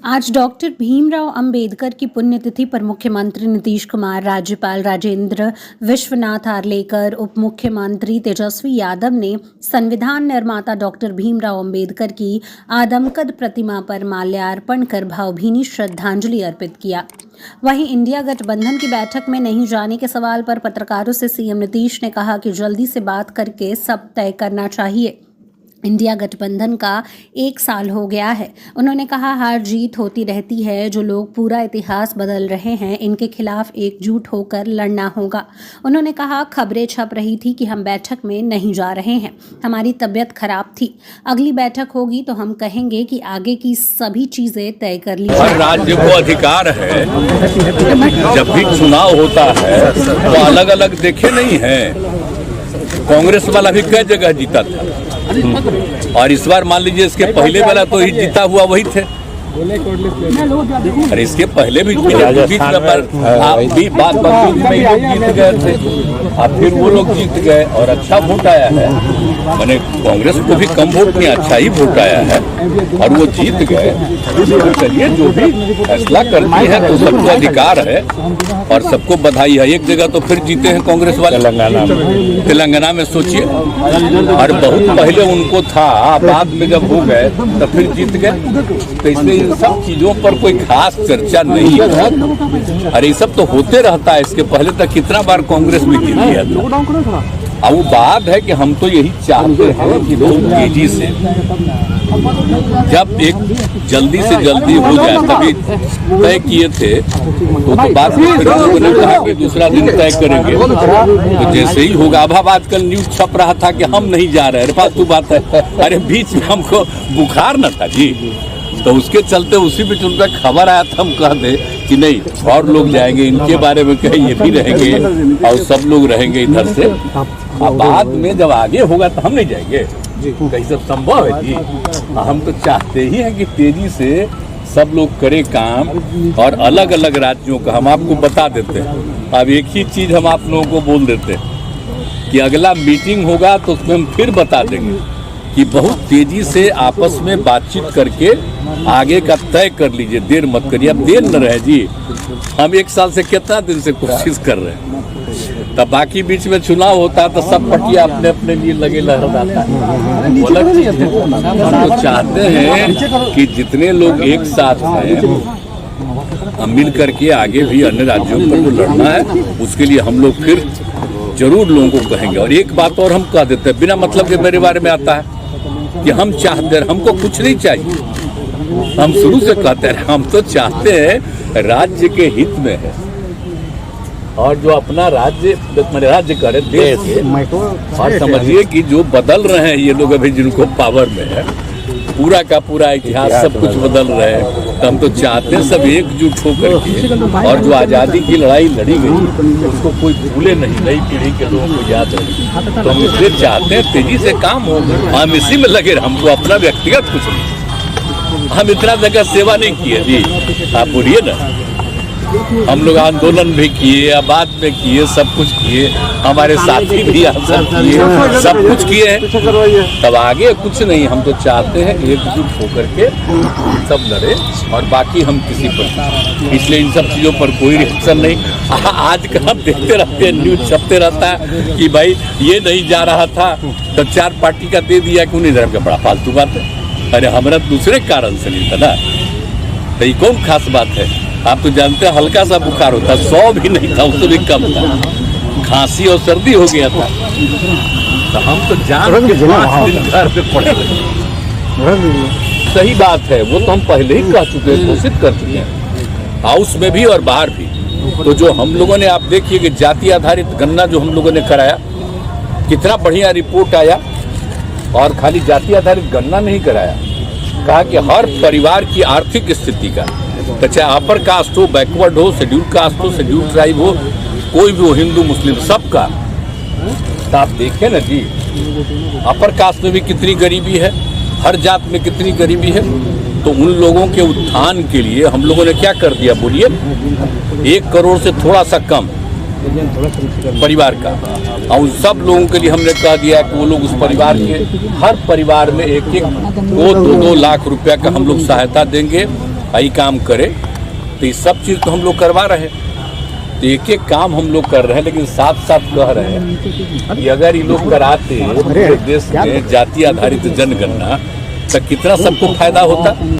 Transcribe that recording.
आज डॉक्टर भीमराव अंबेडकर की पुण्यतिथि पर मुख्यमंत्री नीतीश कुमार, राज्यपाल राजेंद्र विश्वनाथ आर्लेकर, उप मुख्यमंत्री तेजस्वी यादव ने संविधान निर्माता डॉक्टर भीमराव अंबेडकर की आदमकद प्रतिमा पर माल्यार्पण कर भावभीनी श्रद्धांजलि अर्पित किया। वहीं इंडिया गठबंधन की बैठक में नहीं जाने के सवाल पर पत्रकारों से सीएम नीतीश ने कहा कि जल्दी से बात करके सब तय करना चाहिए। इंडिया गठबंधन का 1 साल हो गया है। उन्होंने कहा, हार जीत होती रहती है, जो लोग पूरा इतिहास बदल रहे हैं इनके खिलाफ एकजुट होकर लड़ना होगा। उन्होंने कहा, खबरें छप रही थी कि हम बैठक में नहीं जा रहे हैं, हमारी तबीयत खराब थी, अगली बैठक होगी तो हम कहेंगे कि आगे की सभी चीजें तय कर ली। हर राज्य को अधिकार है, जब भी चुनाव होता है तो अलग अलग देखे नहीं है। कांग्रेस वाला भी कई जगह जीता था और इस बार मान लीजिए इसके पहले वाला तो ही जीता हुआ वही थे, और इसके पहले भी बीच में बात में जीत गए थे, अब फिर वो लोग जीत गए और अच्छा वोट आया है। मैंने कांग्रेस को भी कम वोट में अच्छा ही वोट आया है और वो जीत गए। तो चलिए, जो भी फैसला करती है तो सबको अधिकार है और सबको बधाई है। एक जगह तो फिर जीते हैं कांग्रेस वाले, तेलंगाना में सोचिए, और बहुत पहले उनको था, बाद में जब हो गए तो फिर जीत गए। तो इसलिए इन सब चीजों पर कोई खास चर्चा नहीं है। अरे ये सब तो होते रहता है। इसके पहले तक कितना बार कांग्रेस में जीत गया था। अब वो बात है कि हम तो यही चाहते हैं कि लोग तेजी से, जब एक जल्दी से जल्दी हो जाए, तभी तय किए थे तो बात लोगों ने कहा कि दूसरा दिन तय करेंगे, तो जैसे ही होगा। अब आजकल न्यूज छप रहा था कि हम नहीं जा रहे, अरे फालतू बात है। अरे बीच में हमको बुखार न था जी, तो उसके चलते उसी बीच उनका खबर आया था, हम कह दे कि नहीं और लोग जाएंगे, इनके बारे में कहीं ये भी रहेंगे और सब लोग रहेंगे इधर से। बाद में जब आगे होगा तो हम नहीं जाएंगे, कहीं सब संभव है जी। हम तो चाहते ही हैं कि तेजी से सब लोग करें काम, और अलग अलग राज्यों का हम आपको बता देते हैं। अब एक ही चीज हम आप लोगों को बोल देते हैं कि अगला मीटिंग होगा तो उसमें हम फिर बता देंगे कि बहुत तेजी से आपस में बातचीत करके आगे का तय कर लीजिए, देर मत करिए। अब देर न रहे जी, हम 1 साल से कितना दिन से कोशिश कर रहे हैं, तब बाकी बीच में चुनाव होता है तो सब पार्टियां अपने अपने लिए लगे लहराता है, वो अलग चीज है। हम तो चाहते हैं कि जितने लोग एक साथ हैं, हम मिल करके आगे भी अन्य राज्यों पर जो लड़ना है उसके लिए हम लोग फिर जरूर लोगों को कहेंगे। और एक बात और हम कह देते हैं, बिना मतलब के मेरे बारे में आता है कि हम चाहते हैं, हमको कुछ नहीं चाहिए। हम शुरू से कहते हैं हम तो चाहते हैं राज्य के हित में है, और जो अपना राज्य करे देश के, और समझिए कि जो बदल रहे हैं ये लोग अभी जिनको पावर में है, पूरा का पूरा इतिहास सब कुछ बदल रहे हैं। तो हम तो चाहते हैं सब एकजुट होकर के, और जो आज़ादी की लड़ाई लड़ी गई उसको कोई भूले नहीं, नई पीढ़ी के लोगों को याद रहे। तो हम इसलिए चाहते हैं तेजी से काम हो, हम इसी में लगे। हमको अपना व्यक्तिगत कुछ नहीं, हम इतना जगह सेवा नहीं किए जी, आप बोलिए ना। हम लोग आंदोलन भी किए, आबाद में किए, सब कुछ किए, हमारे साथी भी आंदोलन किए, सब कुछ किए हैं। तब आगे कुछ नहीं, हम तो चाहते हैं एकजुट होकर के सब लड़े, और बाकी हम किसी पर, इसलिए इन सब चीज़ों पर कोई रिएक्शन नहीं। आजकल हम देखते रहते हैं, न्यूज छपते रहता है कि भाई ये नहीं जा रहा था तो 4 पार्टी का दे दिया, क्यों नहीं जा रहा, बड़ा फालतू बात है। अरे हमारा दूसरे कारण से नहीं था ना, तो ये कौन खास बात है। आप तो जानते हैं हल्का सा बुखार होता, 100 भी नहीं था, उससे भी कम था, खांसी और सर्दी हो गया था, तो हम तो जान के 5 दिन घर पे पड़े रहे। सही बात है, वो तो हम पहले ही कह चुके हैं, घोषित कर चुके हैं, हाउस में भी और बाहर भी। तो जो हम लोगों ने, आप देखिए कि जाति आधारित गणना जो हम लोगों ने कराया, कितना बढ़िया रिपोर्ट आया। और खाली जाति आधारित गणना नहीं कराया, कहा कि हर परिवार की आर्थिक स्थिति का, तो चाहे अपर कास्ट हो, बैकवर्ड हो, शेड्यूल कास्ट हो, शेड्यूल ट्राइब हो, कोई भी हो, हिंदू मुस्लिम, सबका। तो आप देखें ना जी, अपर कास्ट में भी कितनी गरीबी है, हर जात में कितनी गरीबी है। तो उन लोगों के उत्थान के लिए हम लोगों ने क्या कर दिया, बोलिए, 1 करोड़ से थोड़ा सा कम परिवार का, और उन सब लोगों के लिए हमने कह दिया कि वो लोग उस परिवार के हर परिवार में 1-1 को 2-2 लाख रुपया का हम लोग सहायता देंगे। भाई काम करे, तो ये सब चीज़ तो हम लोग करवा रहे हैं। तो एक एक काम हम लोग कर रहे हैं, लेकिन साथ साथ कह रहे हैं कि अगर ये लोग कराते पूरे देश में जाति आधारित जनगणना, तो कितना सबको फायदा होता।